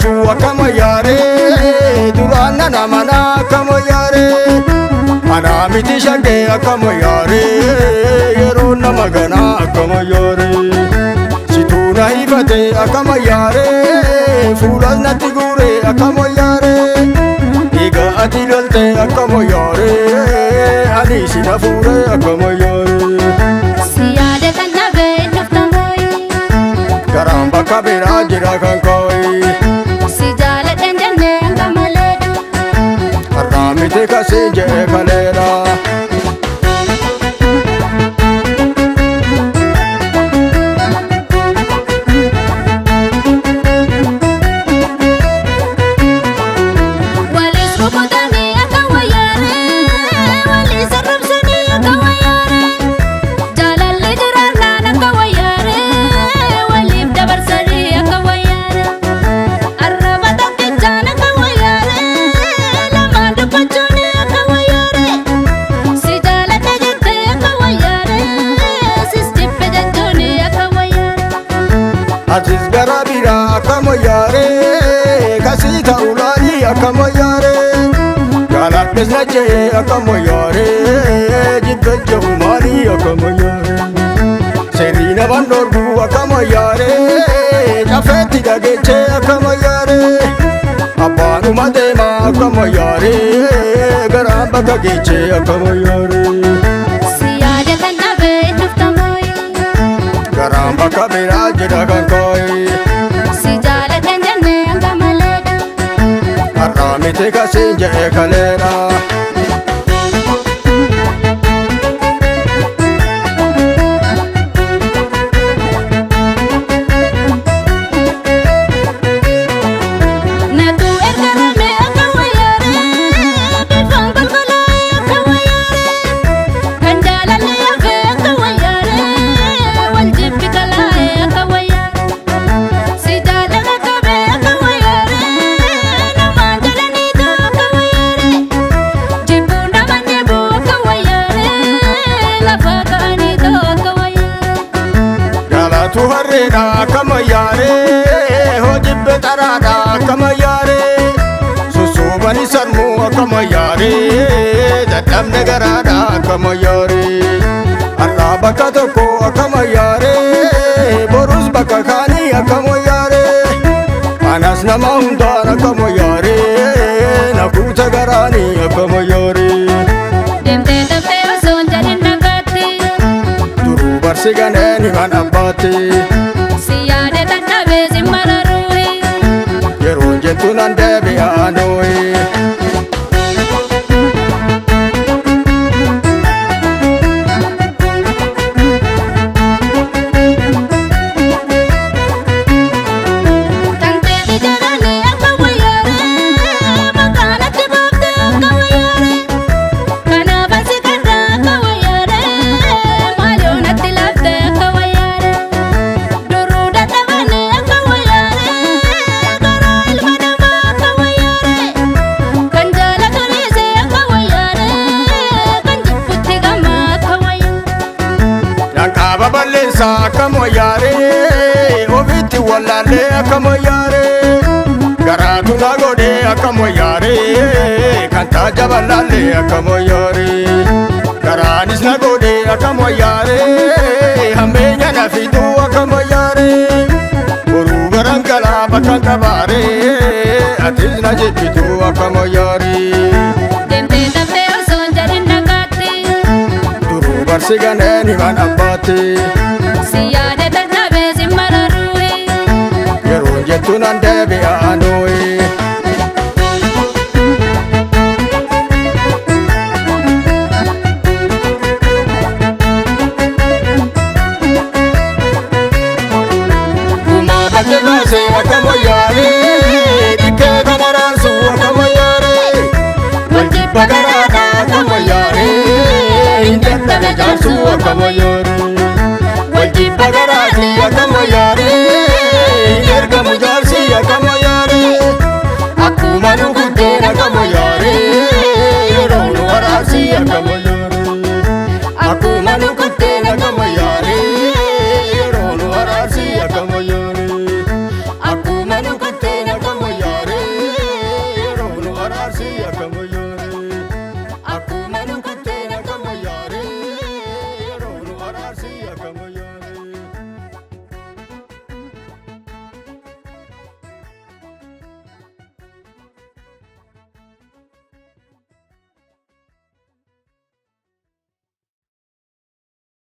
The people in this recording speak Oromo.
beeku akkama yaare duraan nana mana akkama yaare ana miti shaggee akkama yaare yeroo nama ganaa akkama yaare situu na hifate akkama yaare fuulas natti guure akkama yaare egaa ati lolte akkama yaare ani si na fuure akkama yaare si yaada kan dhabe nuftamooyi garaan bakka biraa jira kan kooyi si jaaladhan jennee hanga maleedha har'aa miti kasii jedhe kaleera walis rukutanii akka wayyaare walis arrabsanii akka wayyaare jaalalli jiraannaan akka wayyaare waliif dabarsanii akka wayyaare arraba tokkichaan akka wayyaare lamaan dubbachuun akka wayyaare si jaaladha jettee akka wayyaare sis jibbe jechuun akka wayyaare atis gara biraa akkama yaare kasii ta'ulaanii akkama yaare gaaladhes na jee akkama yaare jibbe jahumaanii akkama yaare seerri naman dhorgu akkama yaare cafeetti dhageechee akkama yaare abbaanuma deema akkama yaare garaan bakka geechee akkama yaare si yaada kan dhabe nuftamooyi garaan bakka biraa jedha kan kooyi si jaaladhan jennee hanga maleedha har'aa miti kasii jedhe kaleera natu erga rame akka wayyaare bifaan qulqullaa'e akka wayyaare kan jaalalli hafe akka wayyaare wal jibbi kalaa'e akka wayyaare si jaalala qabe akka wayyaare namaan jalaniitu akka wayyaare jibbuun nama jibu akka wayyaare lafa ka'aniitu akka wayyaare jaalatu harreedha akkama yaare hojibbe xaraadha akkama yaare sussuubani sarmuu akkama yaare dadhabne garaadha akkama yaare har'aa bakka tokko akkama yaare borus bakka kaanii akkama yaare anas nama hundaan akkama yaare nakuuta garaanii akkama yaare deemtee taftee osoo hin jedhin nagaatti duruu barsi ganeen himan abbaatti si yaade dadhabee si mararuuhi yeroon jettu nan deebi'aa nooyi tanteeti jedhanii akka wayyaare makaanatti baafte akka wayyaare kanaaf asi kadha akka wayyaare maaloo natti laafte akka wayyaare duruu dadhabanii akka wayyaare garaa ilma namaa akka wayyaare kan jaala kaniise akka wayyaare kan jibbutti gama akka wayyaare Danqaaba balleessaa akkama yaare ofitti wallaallee akkama yaare garaatu na godhee akkama yaare kan taaja bal'aallee akkama yaare garaanis na godhee akkama yaare hammeenya na fiduu akkama yaare boruu garan galaa bakka qabaare atis na jibbituu akkama yaare deemtee taftee osoo hin jedhin nagaatti duruu barsi ganeen himan abbaatti si yaade dadhabee si mararuuhi yeroon jettu nan deebi'aa nooyi gumaa bakke baasee akkama yaare dhikkee kana raansuu akkama yaare wal jibba garaadha akkama yaare hin dadhabe jaarsuu akkama yaare wal jibba garaati akkama yaare hin ergamu jaarsi akkama yaare akkuma nu guddeen akkama yaare yeroo nu waraabsi akkama yaare akkuma nu guddeen akkama yaare yeroo nu waraabsi akkama yaare akkuma nu guddeen akkama yaare. akka